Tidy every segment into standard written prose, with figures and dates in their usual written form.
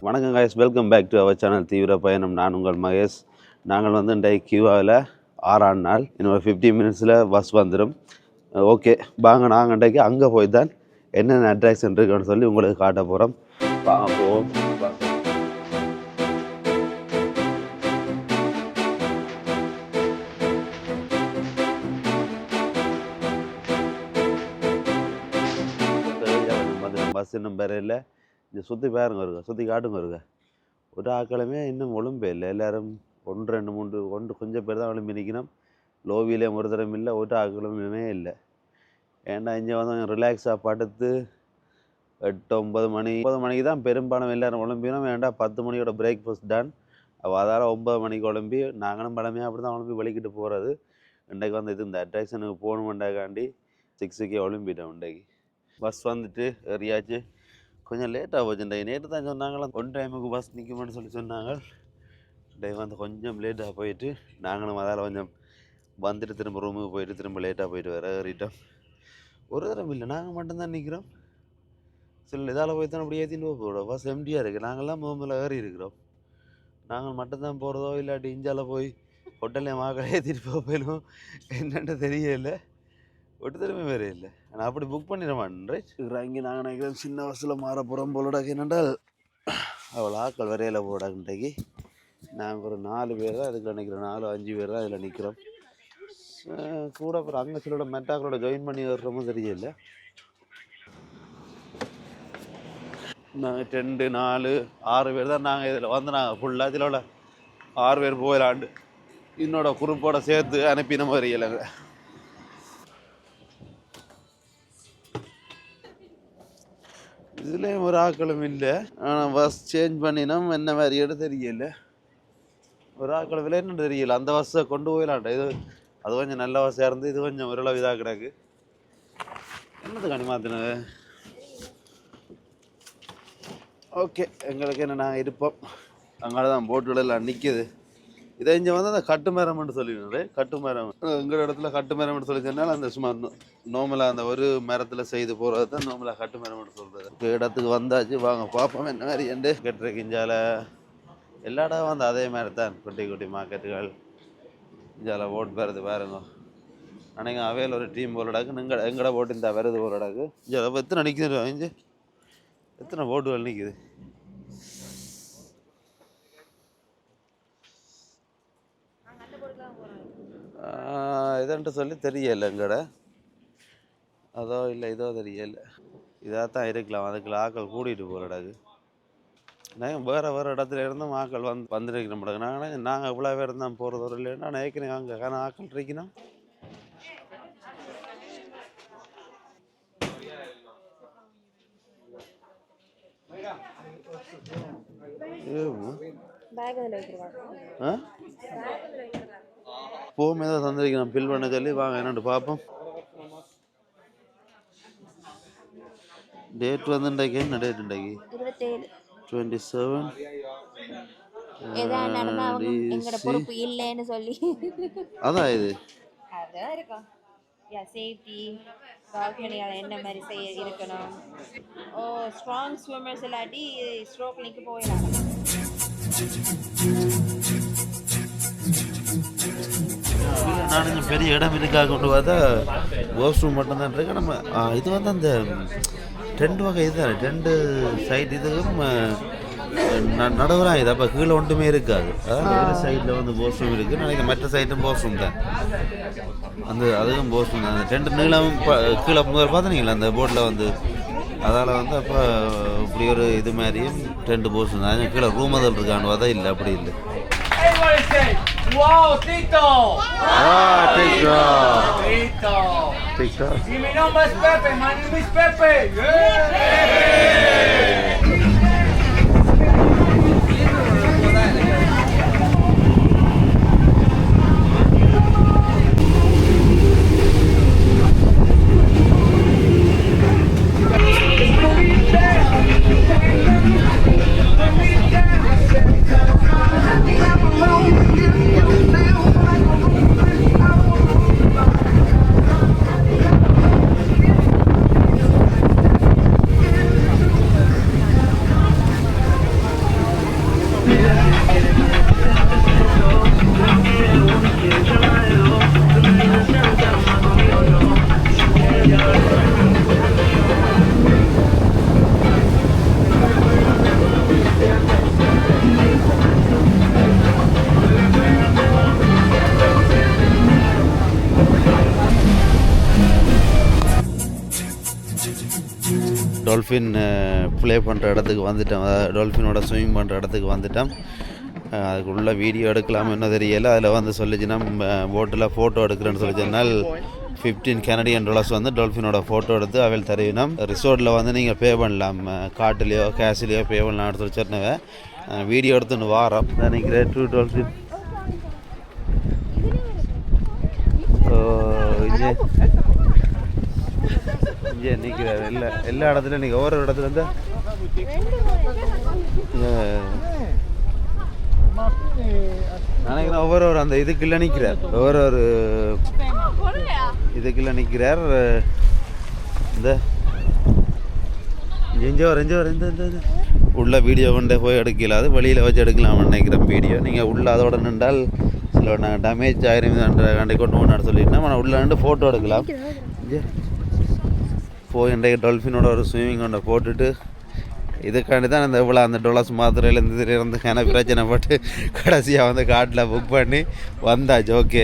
வணக்கம் guys, welcome back to our channel தீவிர பயணம். நான் உங்கள் மகேஷ். நாங்கள் வந்து இன்றைய கியூவாவில் 6ஆம் நாள். இன்னும் 15 மினிட்ஸில் பஸ் வந்துடும். ஓகே, வாங்க நாங்கள் இன்றைக்கு அங்கே போய் தான் என்னென்ன அட்ராக்ஷன் இருக்குன்னு சொல்லி உங்களுக்கு காட்ட போகிறோம். போவோம். பஸ் இன்னும் வேற இல்லை. இங்கே சுற்றி பாருங்க இருக்க, சுற்றி காட்டுங்க இருக்க. ஒரு ஆக்களுமே இன்னும் ஒழும்பே இல்லை. எல்லோரும் 1 2 3 கொஞ்சம் பேர் தான் ஒழும்பி நிற்கணும். லோவியிலே ஒரு தரம் இல்லை, ஒரு ஆக்களுமே இல்லை. ஏன்டா இங்கே வந்து ரிலாக்ஸாக படுத்து 8 9 மணிக்கு தான் பெரும்பாலும் எல்லோரும் ஒழும்பினோம். ஏன்டா 10 மணியோட பிரேக்ஃபாஸ்ட் டன். அதால் 9 மணிக்கு ஒழும்பி நாங்களும் பழமையாக அப்படி தான் ஒழும்பி வெளிக்கிட்டு போகிறது. இன்றைக்கு வந்து இது இந்த அட்ராக்ஷனுக்கு போகணுமெண்டாக்காண்டி 6க்கே ஒழும்பிட்டோம். இன்றைக்கு பஸ் வந்துட்டு ஏறியாச்சு. கொஞ்சம் லேட்டாக போச்சு. நேற்று தான் சொன்னாங்களா 1 டைமுக்கு பஸ் நிற்குமென்னு சொல்லி சொன்னாங்க. இன்றைக்கு வந்து கொஞ்சம் லேட்டாக போயிட்டு நாங்களும் அதால் கொஞ்சம் வந்துட்டு திரும்ப ரூமுக்கு போயிட்டு திரும்ப லேட்டாக போயிட்டு வேறு ஏறிட்டோம். ஒரு தரம் இல்லை, நாங்கள் மட்டும்தான் நிற்கிறோம். சில இதால் போய் தான் அப்படி ஏற்றின்னு போகிறோம். பஸ் எம்டியாக இருக்குது. நாங்கள்லாம் முதல்ல ஏறி இருக்கிறோம். நாங்கள் மட்டும்தான் போகிறதோ இல்லாட்டி இஞ்சால போய் ஹோட்டல்லே மாக்களை ஏற்றிட்டு போயிடும் என்னென்னு தெரியல. ஒரு தடவை வேறு இல்லை. ஆனால் அப்படி புக் பண்ணிடுவான் ரைட். இங்கே நாங்கள் நினைக்கிறோம் சின்ன வசூலில் மாற போகிறோம் போலடாக்கு. என்னென்றால் அவள் ஆக்கள் வரையில் போடாக்கு. இன்றைக்கு நாங்கள் ஒரு 4 பேர் தான் அதுக்கு நினைக்கிறோம். 4 5 பேர் தான் அதில் நிற்கிறோம். கூட அப்புறம் அங்கே சிலோட மெட்டாக்களோட ஜாயின் பண்ணி வர்றோமோ தெரியல. நாங்கள் 2 4 6 பேர் தான் நாங்கள் இதில் வந்து நாங்கள் ஃபுல்லாக இதில் 6 பேர் போயிடலாண்டு என்னோட குரூப்போட சேர்த்து அனுப்பின மாதிரி இல்லைங்க. இதுலேயும் ஒரு ஆக்களும் இல்லை. ஆனால் பஸ் சேஞ்ச் பண்ணினோம் என்ன மாதிரியோட தெரியல. ஒரு ஆக்கள் விலைன்னு தெரியல. அந்த பஸ்ஸை கொண்டு போயிடலான்டா. இது அது கொஞ்சம் நல்ல பஸ்ஸாக இருந்து இது கொஞ்சம் ஓரளவு இதாக கிடக்கு. என்னது கனி மாற்றினது. ஓகே, எங்களுக்கு என்ன நாங்கள் இருப்போம். அங்கே தான் போட்டுகள் எல்லாம் நிற்கிது. இதை இங்கே வந்து அந்த கட்டு மரம்னு சொல்லிடுறேன். கட்டு மரம் எங்கள் இடத்துல கட்டு மரம்னு சொல்லி சொன்னால் அந்த சும்மா நோமலாக அந்த ஒரு மரத்தில் செய்து போகிறது தான் நோமலாக கட்டு மரம்னு சொல்கிறது. இடத்துக்கு வந்தாச்சு, வாங்க பார்ப்போம் என்ன மாதிரி என்று கட்டுறக்கு. இஞ்சால எல்லா இடம் வந்து அதே மாதிரி தான். குட்டி குட்டி மார்க்கெட்டுகள் இஞ்சால ஓட்டு வருது பாருங்க. நினைங்க அவையில் ஒரு டீம் போலடாக்கு எங்கட போட்டு இந்த வருது போலடாக்கு. இஞ்சால எத்தனை நிற்குது, இஞ்சி எத்தனை போட்டுகள் நிற்குது. இதுன்ட்டு சொல்லி தெரியலை. எங்கட அதோ இல்லை இதோ தெரியலை. இதாக தான் இருக்கலாம். அதுக்குள்ள ஆக்கள் கூட்டிகிட்டு போகிறடாக்கு. நாங்கள் வேறு இடத்துல இருந்தும் ஆக்கள் வந்துருக்கிற மாட்டாங்க. நாங்கள் இவ்வளோ பேர் தான் போகிறதோ இல்லைன்னா நான் ஏற்கனவே அங்கே ஆனால் ஆக்கள் இருக்கணும். போமே தான் தந்திருக்கணும் பில் பண்ண சொல்லி. வாங்க என்னட்டு பார்ப்போம். டேட் வந்து இன்றைக்கு என்ன டேட்? இன்றைக்கு 27 அதான் இது சேஃப்டி பால்கனியால் என்ன மாதிரி செய்ய இருக்கணும். ஸ்ட்ராங் ஸ்விம்மர்ஸ் இல்லாட்டி ஸ்ட்ரோக் நிற்க போயிடலாம். நான் கொஞ்சம் பெரிய இடம் இதுக்காக கொண்டு பார்த்தா வாஷ்ரூம் மட்டும்தான் இருக்கு. நம்ம இது வந்து அந்த 2 வகை இதுதான். 2 சைட் இதுக்கும் நடவலாம். இது அப்போ கீழே ஒன்றுமே இருக்காது. அதாவது ஒரு சைடில் வந்து வாஷ்ரூம் இருக்குது. நினைக்க மற்ற சைட்டும் வாஷ்ரூம் தான். அந்த அதுவும் வாஷ்ரூம் தான். 2 நீளம் கீழே பார்த்தீங்களா அந்த போட்டில் வந்து. அதால் வந்து அப்போ இப்படி ஒரு இது மாதிரியும் 2 வாஷ்ரூம் தான். கீழே ரூம் அதில் இருக்கான்னு பார்த்தா இல்லை, அப்படி இல்லை. Wow, Tito! Tito! Tito! Tito! Y mi nombre es Pepe, my name is Pepe! Yeah! Dolphin play பண்ணுற இடத்துக்கு வந்துட்டோம். டால்ஃபினோட ஸ்விமிங் பண்ணுற இடத்துக்கு வந்துட்டோம். அதுக்குள்ள வீடியோ எடுக்கலாமா என்ன தெரியல. அதில் வந்து சொல்லிச்சுன்னா போட்டில் ஃபோட்டோ எடுக்கிறேன்னு சொல்லி சொன்னால் $15 வந்து டால்ஃபினோட ஃபோட்டோ எடுத்து அவள் தருவினோம். ரிசோர்ட்டில் வந்து நீங்கள் பே பண்ணலாம், கார்டுலேயோ கேஷ்லேயோ பே பண்ணலாம்னு சொல்லி சொன்னவன். வீடியோ எடுத்துன்னு வாரம் நினைக்கிறேன். 2 டால்ஃபின் இங்கே நிற்கிறார். எல்லா இடத்துலையும் நீங்கள் ஒவ்வொரு இடத்துல இருந்து நினைக்கிறேன் ஒவ்வொரு அந்த இதுக்குள்ளே நிற்கிறார். ஒவ்வொரு இதுக்குள்ளே நிற்கிறார். இந்த இந்த உள்ள வீடியோ கொண்டே போய் எடுக்கலாது, வெளியில் வச்சு எடுக்கலாம்னு நினைக்கிறேன் வீடியோ. நீங்கள் உள்ள அதோட நின்றால் சில நாங்கள் டேமேஜ் ஆயிரம் கொண்டு போனான்னு சொல்லிட்டோம். ஆனால் உள்ள நின்று ஃபோட்டோ எடுக்கலாம். போய் இன்றைக்கு டால்ஃபினோட ஒரு ஸ்விம்மிங் கொண்டை போட்டுட்டு இதுக்காண்டி தான் அந்த இவ்வளோ அந்த $1 மாத்திரையிலேருந்து இருந்துக்கான பிரச்சனை போட்டு கடைசியாக வந்து கார்டில் புக் பண்ணி வந்தாச்சு. ஓகே,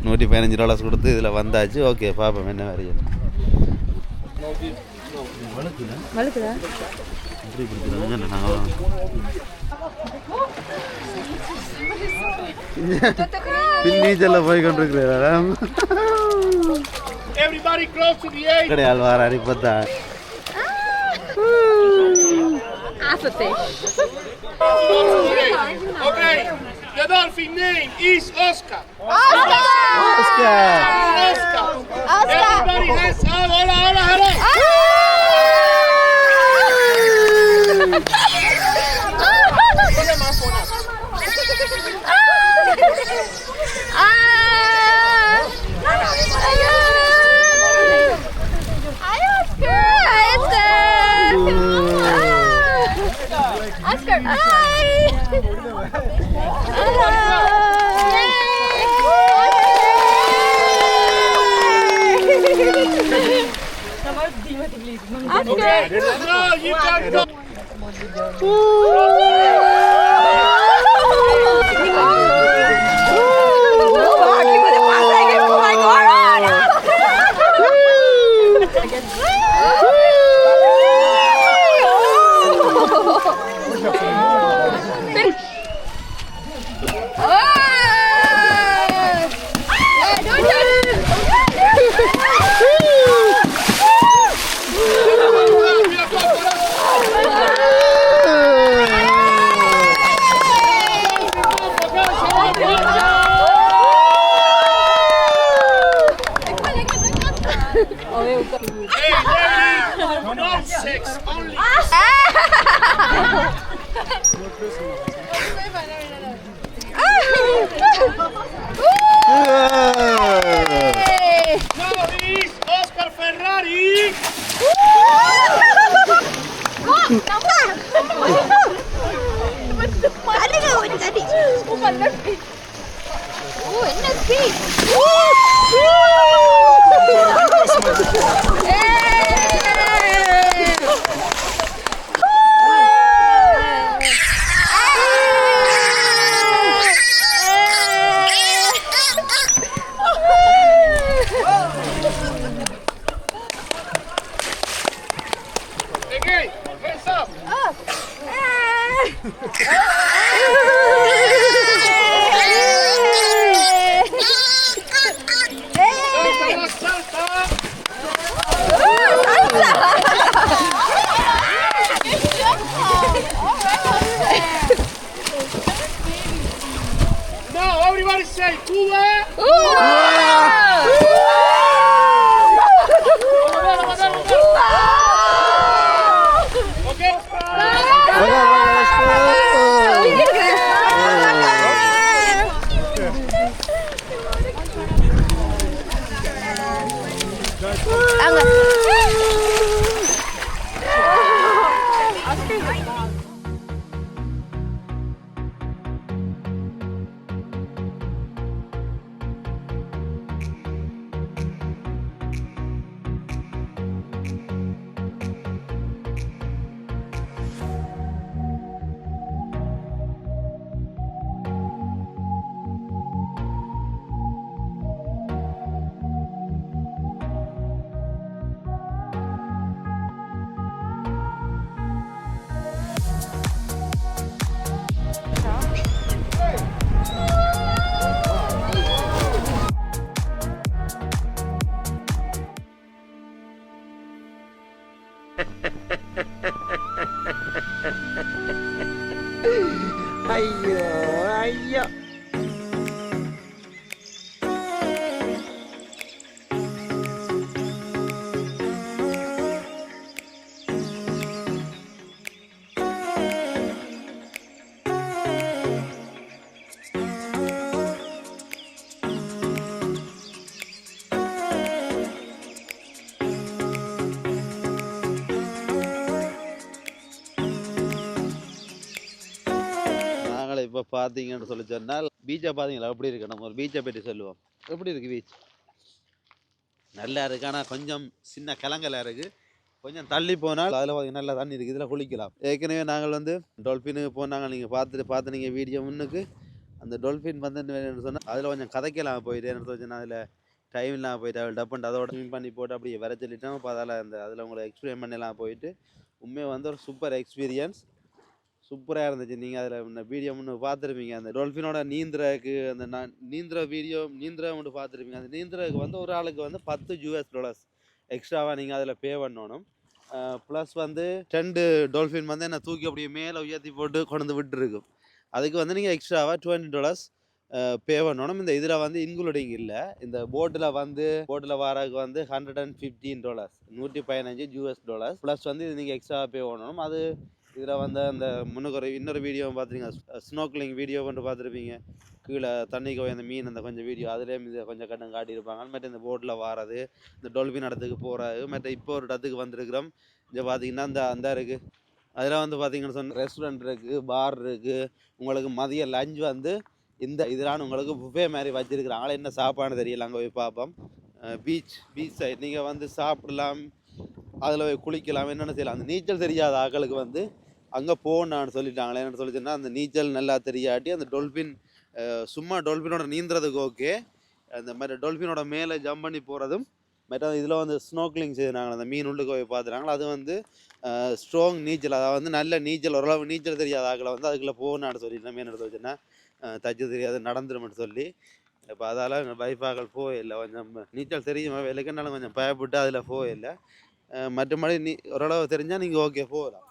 $115 கொடுத்து இதில் வந்தாச்சு. ஓகே, பார்ப்போம் என்ன மாதிரி. நீச்சல்ல போய் கொண்டிருக்கிறேன். கிடையாது வார அடிப்பத்தா. Half a fish. Okay, the dolphin name is Oscar. Oscar! Oscar! Oscar. Oscar! Everybody has. Hola, hola, hello. Oscar! Hi! No, you can't go. Hey, lady, no sex, only. No, he's Oscar Ferrari. Again, hands up. Now everybody say Cuba. இப்போ பார்த்தீங்கன்னு சொல்லி சொன்னால் பீச்சை பார்த்தீங்களா எப்படி இருக்கு? நம்ம ஒரு பீச்சை பற்றி சொல்லுவோம். எப்படி இருக்குது பீச்? நல்லா இருக்குது, ஆனால் கொஞ்சம் சின்ன கலங்கலாக இருக்குது. கொஞ்சம் தள்ளி போனால் அதில் பார்த்தீங்கன்னா நல்லா தண்ணி இருக்குது, இதில் குளிக்கலாம். ஏற்கனவே நாங்கள் வந்து டொல்ஃபினுக்கு போனாங்க, நீங்கள் பார்த்து நீங்கள் வீடியோ முன்னுக்கு அந்த டொல்ஃபின் வந்து சொன்னால் அதில் கொஞ்சம் கதைக்கலாம் போயிட்டு என்ன சொன்னால் அதில் டைம் இல்லாமல் போயிட்டு அவள் டப்புண்டு அதோட ஸ்விம் பண்ணி போட்டு அப்படியே வர சொல்லிட்டோம். இப்போ அதில் உங்களை எக்ஸ்பிளைன் பண்ணலாம் போயிட்டு உண்மையாக வந்து ஒரு சூப்பர் எக்ஸ்பீரியன்ஸ், சூப்பராக இருந்துச்சு. நீங்கள் அதில் இந்த வீடியோ முன்னு பார்த்துருப்பீங்க, அந்த டொல்ஃபினோட நீந்துறதுக்கு அந்த நீந்துற மட்டும் பார்த்துருப்பீங்க. அந்த நீந்துறதுக்கு வந்து ஒரு ஆளுக்கு வந்து $10 எக்ஸ்ட்ராவாக நீங்கள் அதில் பே பண்ணணும். ப்ளஸ் வந்து 2 டொல்ஃபின் வந்து என்ன தூக்கி அப்படியே மேலே உயர்த்தி போட்டு கொண்டு விட்டுருக்கும். அதுக்கு வந்து நீங்கள் எக்ஸ்ட்ராவாக $20 பே பண்ணணும். இந்த இதில் வந்து இன்க்ளூடிங் இல்லை. இந்த போட்டில் வரக்கு வந்து $115 $115 ப்ளஸ் வந்து இது நீங்கள் எக்ஸ்ட்ரா பே பண்ணணும். அது இதில் வந்து அந்த முன்னுக்கு இன்னொரு வீடியோ பார்த்துருங்க, ஸ்னோக்லிங் வீடியோ வந்து பார்த்துருப்பீங்க. கீழே தண்ணிக்கு போய் அந்த மீன் அந்த கொஞ்சம் வீடியோ அதுலேயும் இது கொஞ்சம் கட்டம் காட்டியிருப்பாங்க. மற்ற இந்த போட்டில் வாரது, இந்த டொல்ஃபின் இடத்துக்கு போகிறது, மற்ற இப்போ ஒரு இடத்துக்கு வந்துருக்குறோம். இங்கே பார்த்தீங்கன்னா அந்த இருக்குது. அதில் வந்து பார்த்தீங்கன்னு சொன்ன ரெஸ்டாரண்ட் இருக்குது, பார் இருக்குது. உங்களுக்கு மதிய லஞ்ச் வந்து இதெல்லாம் உங்களுக்கு புஃபே மாதிரி வச்சுருக்குறாங்களா, என்ன சாப்பாடு தெரியல. அங்கே போய் பார்ப்போம். பீச் சைட் நீங்கள் வந்து சாப்பிடலாம், அதில் போய் குளிக்கலாம், என்னென்ன செய்யலாம். அந்த நீச்சல் தெரியாத ஆக்களுக்கு வந்து அங்கே போகணுன்னு சொல்லிட்டாங்களே. என்னென்னு சொல்லிச்சுன்னா அந்த நீச்சல் நல்லா தெரியாட்டி அந்த டொல்ஃபின் சும்மா டொல்ஃபினோட நீந்துறதுக்கு ஓகே, அந்த மாதிரி டொல்ஃபினோட மேலே ஜம்ப் பண்ணி போகிறதும் மற்ற இதில் வந்து ஸ்னோக்லிங் செய்கிறாங்க, அந்த மீன் உள்ளுக்கு போய் பார்த்துறாங்களா. அது வந்து ஸ்ட்ராங் நீச்சல், அதாவது வந்து நல்ல நீச்சல், ஓரளவு நீச்சல் தெரியாத ஆக்களை வந்து அதுக்குள்ளே போகணுன்னு சொல்லிட்டு மீன் எடுத்து வச்சுன்னா தச்சு தெரியாது நடந்துருமென்னு சொல்லி. இப்போ அதால் எங்கள் வைஃபாக்கள் போயில்லை, கொஞ்சம் நீச்சல் தெரியுமா வேலைக்குனாலும் கொஞ்சம் பயப்பட்டு அதில் போயில்லை. மற்றபடி ஓரளவு தெரிஞ்சால் நீங்கள் ஓகே போகலாம்.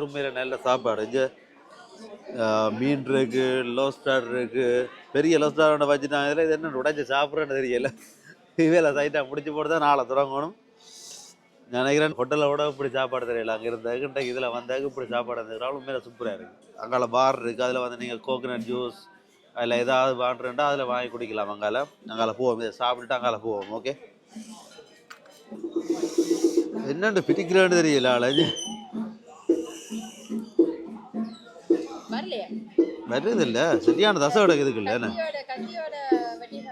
உண்மையில நல்ல சாப்பாடு. இங்கே மீன் இருக்கு, லோஸ்டார் இருக்கு, பெரிய லோஸ்டாரோட வச்சுட்டாங்க. இதில் இது என்ன உடைச்சி சாப்பிட்றேன்னு தெரியல. இவையில சைட்டாக முடிச்சு போட்டு தான் நாளை தொடங்கணும் நினைக்கிறேன். ஹோட்டலோட இப்படி சாப்பாடு தெரியல. அங்கே இருந்ததுக்கிட்ட இதில் வந்தாக்க இப்படி சாப்பாடு இருந்துக்கிறாலும் உண்மையில சூப்பராக இருக்குது. அங்கால பார் இருக்குது, அதில் வந்து நீங்கள் கோகனட் ஜூஸ் அதில் ஏதாவது வாங்குறேன்டா அதில் வாங்கி குடிக்கலாம். அங்கால போவோம், இதை சாப்பிட்டுட்டு அங்கால போவோம். ஓகே, என்னென்னு பிடிக்கிறேன்னு தெரியல. அழகு வருது இல்லை, சரியான தசை விட இதுக்குல்ல என்ன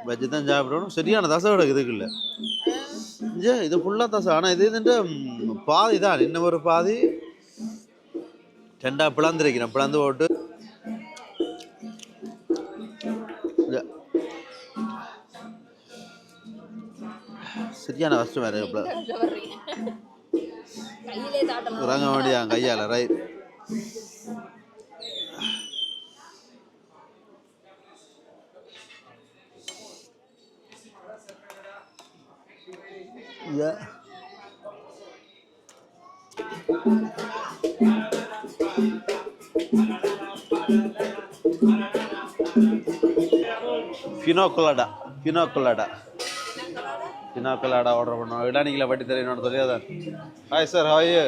வச்சு தான் சாப்பிடணும். சரியான தசை விட இதுக்குல்ல இது ஃபுல்லாக தசை. ஆனால் இதுன்ட்டு பாதி தான், இன்னும் ஒரு பாதி 2 பிளந்துருக்கிறேன். பிளந்து போட்டு சரியான கஷ்டம் வேறு இறங்க வேண்டியா கையால். ரைட், பினோக்கலாடா ஆர்டர் பண்ணுவோம். இடானிங்களை வட்டி தெரியணும்னு சொல்லி அதான். Hi sir, how are you?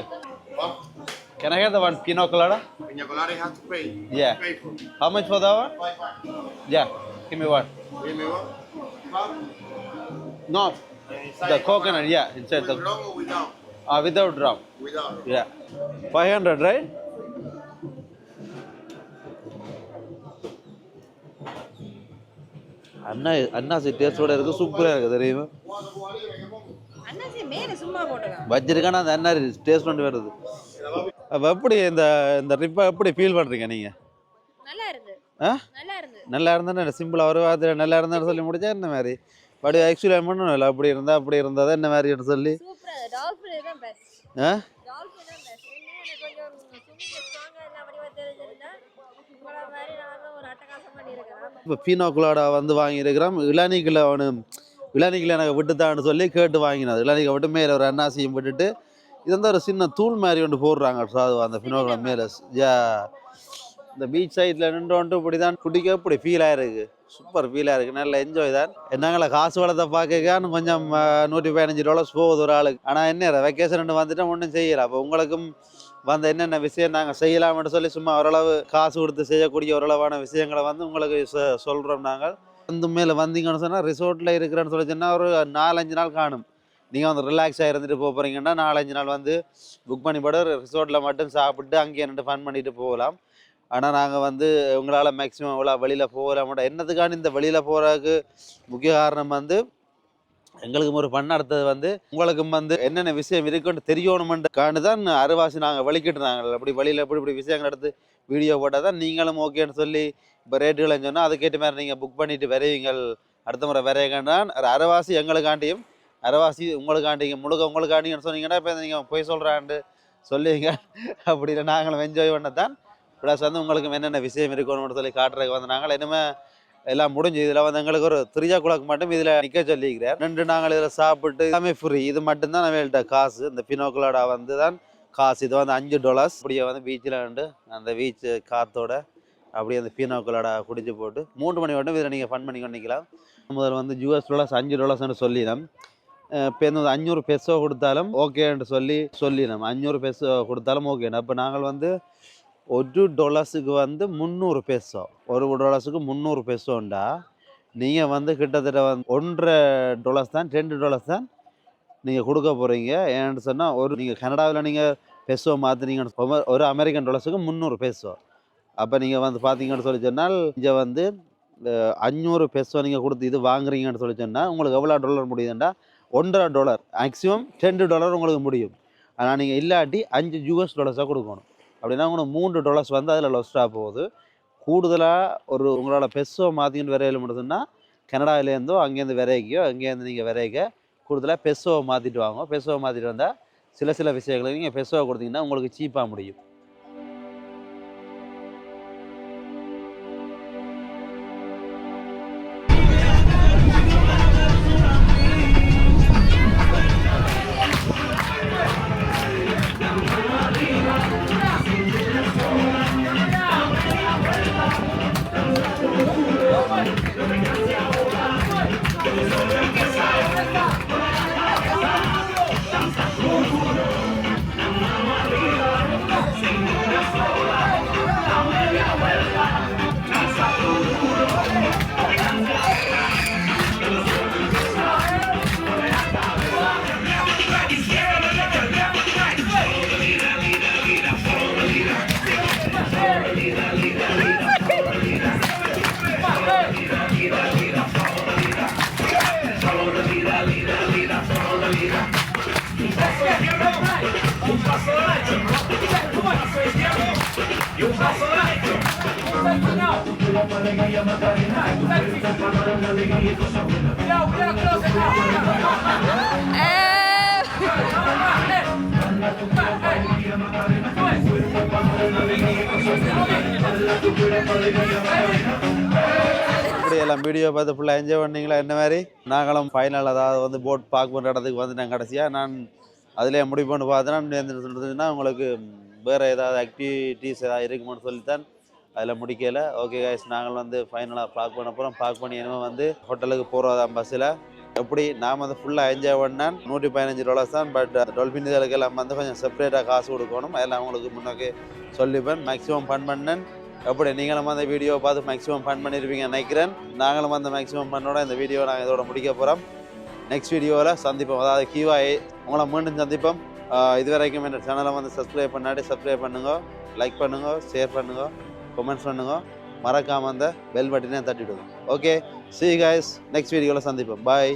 Can I get the one pina colada? Pina colada you have to pay. Yeah. Pay for. How much for that one? $5. Yeah, give me one. Give me one. Rum? No, Inside the coconut, yeah, inside with the... rum or without? Without rum. Without rum. Yeah. 500, right? அன்னாசி டேஸ்டோட இருக்கு, சூப்பராக இருக்குது தெரியுமா. வச்சிருக்கானா அந்த அன்னாசி taste ஒன்று வருது. அப்போ எப்படி இந்த ட்ரிப்பை எப்படி ஃபீல் பண்ணுறீங்க நீங்கள்? நல்லா இருந்தானே சிம்பிளாக ஒரு வார்த்தை நல்லா இருந்தான்னு சொல்லி முடிச்சா என்ன மாதிரி பட் ஆக்சுவலி பண்ணணும் இல்லை அப்படி இருந்தால் என்ன மாதிரி சொல்லி சூப்பரா டால்ஃபின் தான் பெஸ்ட். ஆ டால்ஃபின் தான் பெஸ்ட். என்ன எனக்கு கொஞ்சம் ஸ்விம்மிங் ஸ்ட்ராங்கா இல்ல அப்படி தெரிஞ்சிருந்தா உங்கள மாதிரி நானும் ஒரு அட்டகாசம் பண்ணியிருக்கிறேன். இப்போ பீனோக்குலாடா வந்து வாங்கியிருக்கிறோம். இளநீக்கில் எனக்கு விட்டுத்தான்னு சொல்லி கேட்டு வாங்கினது. இளநீக்கை விட்டு மேலே ஒரு அன்னாசியும் விட்டுட்டு இது வந்து ஒரு சின்ன தூள் மாதிரி ஒன்று போடுறாங்க அந்த பீனோக்குலா மேலே. இந்த பீச் சைடில் நின்று இப்படி தான் குடிக்க இப்படி ஃபீல் ஆகிருக்கு. சூப்பர் ஃபீல் ஆகிருக்கு. நல்ல என்ஜாய் தான். என்னங்களா காசு வளத்தை பார்க்கன்னு கொஞ்சம் $115 போகுது ஒரு ஆளுக்கு. ஆனால் என்ன வெக்கேஷன் வந்துட்டு ஒன்றும் செய்யலை. அப்போ உங்களுக்கும் வந்து என்னென்ன விஷயம் நாங்கள் செய்யலாம்னு சொல்லி சும்மா ஓரளவு காசு கொடுத்து செய்யக்கூடிய ஓரளவான விஷயங்களை வந்து உங்களுக்கு சொல்கிறோம். நாங்கள் வந்து மேலே வந்தீங்கன்னு சொன்னால் ரிசோர்ட்டில் இருக்கிறேன்னு சொல்லி சொன்னால் ஒரு 4-5 நாள் காணும். நீங்கள் வந்து ரிலாக்ஸாக இருந்துட்டு போகிறீங்கன்னா 4-5 நாள் வந்து புக் பண்ணி போட்டு ரிசோர்ட்டில் மட்டும் சாப்பிட்டு அங்கேயே நின்று ஃபன் பண்ணிட்டு போகலாம். ஆனால் நாங்கள் வந்து உங்களால் மேக்ஸிமம் இவ்வளோ வெளியில் போகல மாட்டோம். என்னத்துக்கான இந்த வெளியில் போகிறதுக்கு முக்கிய காரணம் வந்து எங்களுக்கும் ஒரு பண்ண அடுத்தது வந்து உங்களுக்கும் வந்து என்னென்ன விஷயம் இருக்குன்னு தெரியணுமென்றுக்காண்டு தான் அரைவாசி நாங்கள் வெளிக்கிட்டுறாங்க. அப்படி வெளியில் இப்படி விஷயங்கள் எடுத்து வீடியோ போட்டால் தான் நீங்களும் ஓகேன்னு சொல்லி இப்போ ரேட்டுகள்னு சொன்னால் அதுக்கேற்ற மாதிரி நீங்கள் புக் பண்ணிவிட்டு விரைவீங்கள். அடுத்த முறை விரையங்கன்னா அரைவாசி எங்களுக்காண்டியும் அரைவாசி உங்களுக்காண்டிங்க முழுக்க உங்களுக்காண்டிங்கன்னு சொன்னீங்கன்னா இப்போ நீங்கள் போய் சொல்கிறாண்டு சொல்லுவீங்க. அப்படி இல்லை நாங்களும் என்ஜாய் பண்ணத்தான் ப்ளஸ் வந்து உங்களுக்கு என்னென்ன விஷயம் இருக்கணும்னு சொல்லி காட்டுறதுக்கு வந்து நாங்கள் இனிமேல் எல்லாம் முடிஞ்சு இதில் வந்து எங்களுக்கு ஒரு 3 o'clock மட்டும் இதில் நிற்க சொல்லிக்கிறேன். 2 நாங்கள் இதில் சாப்பிட்டு எல்லாமே ஃப்ரீ. இது மட்டும்தான் நம்மள்கிட்ட காசு. இந்த பினோக்குலாடா வந்து தான் காசு. இது வந்து $5. அப்படியே வந்து பீச்சில் வந்து அந்த பீச் காற்றோட அப்படியே அந்த பினோக்குலாடா குடிச்சு போட்டு 3 மணி மட்டும் இதில் நீங்கள் ஃபன் பண்ணி கொண்டிக்கலாம். முதல்ல வந்து $5 $5 சொல்லினோம். இப்போ வந்து 500 பெசோ கொடுத்தாலும் ஓகேன்ட்டு சொல்லினோம். 500 பெசோ கொடுத்தாலும் ஓகேண்ணா. இப்போ நாங்கள் வந்து $1 வந்து 300 பெசோ. $1 300 பெசோண்டா நீங்கள் வந்து கிட்டத்தட்ட வந்து $1.5 தான் $2 தான் நீங்கள் கொடுக்க போகிறீங்க. ஏன்னு சொன்னால் ஒரு நீங்கள் கனடாவில் நீங்கள் பெசோ மாற்றினீங்கன்னு ஒரு அமெரிக்கன் $1 300 பெசோ. அப்போ நீங்கள் வந்து பார்த்தீங்கன்னு சொல்லி சொன்னால் இங்கே வந்து 500 பெசோ நீங்கள் கொடுத்து இது வாங்குறீங்கன்னு சொல்லி சொன்னால் உங்களுக்கு எவ்வளோ டாலர் முடியுதுண்டா $1.5 மேக்ஸிமம் $10 உங்களுக்கு முடியும். ஆனால் நீங்கள் இல்லாட்டி $5 கொடுக்கணும். அப்படின்னா உங்களுக்கு $3 வந்து அதில் லொஸ்ட்டாக போகுது. கூடுதலாக ஒரு உங்களோட பெசோ மாற்றிக்கிட்டு விரையில் முடியுதுன்னா கனடாவிலேருந்தோ அங்கேருந்து விரைக்கோ அங்கேருந்து நீங்கள் விரைக்க கூடுதலாக பெசோவை மாற்றிட்டு வாங்க. பெசோவை மாற்றிட்டு வந்தால் சில விஷயங்களுக்கு நீங்கள் பெசோவை கொடுத்தீங்கன்னா உங்களுக்கு சீப்பாக முடியும். இப்படி எல்லாம் வீடியோ பார்த்து ஃபுல்லாக என்ஜாய் பண்ணீங்களா? என்ன மாதிரி நாங்களும் ஃபைனல் அதாவது வந்து போட் பார்க் பண்ணுற இடத்துக்கு வந்து நான் கடைசியாக நான் அதிலே முடிவு பண்ணி பார்த்தேன்னா சொல்கிறதுன்னா உங்களுக்கு வேறு ஏதாவது ஆக்டிவிட்டீஸ் ஏதாவது இருக்குமான்னு சொல்லித்தான் அதில் முடிக்கலை. ஓகே கைஸ், நாங்கள் வந்து ஃபைனலாக பார்க் பண்ண போகிறோம். பார்க் பண்ணி இனிமேல் வந்து ஹோட்டலுக்கு போகிறோம் பஸ்ஸில். எப்படி நாம் வந்து ஃபுல்லாக என்ஜாய் பண்ணேன். $115 தான். பட் டால்ஃபின் இதுகளுக்கு எல்லாம் வந்து கொஞ்சம் செப்பரேட்டாக காசு கொடுக்கணும். அதெல்லாம் அவங்களுக்கு முன்னாடி சொல்லிப்பேன். மேக்ஸிமம் ஃபன் பண்ணேன். எப்படி நீங்களும் அந்த வீடியோ பார்த்து மேக்ஸிமம் ஃபன் பண்ணியிருப்பீங்க நினைக்கிறேன். நாங்களும் வந்து மேக்ஸிமம் பண்ணோட இந்த வீடியோ நாங்கள் இதோட முடிக்க போகிறோம். நெக்ஸ்ட் வீடியோவில் சந்திப்போம். அதாவது கீவாய் உங்களை மீண்டும் சந்திப்போம். இது வரைக்கும் என்ன சேனலை வந்து சப்ஸ்கிரைப் பண்ணாடி சப்ஸ்கிரைப் பண்ணுங்க, லைக் பண்ணுங்க, ஷேர் பண்ணுங்க, கமெண்ட்ஸ் பண்ணுங்க. மறக்காமல் அந்த பெல் பட்டனையும் தட்டிவிடுங்க. Okay, see you guys. Next வீடியோவில் சந்திப்போம். பாய்.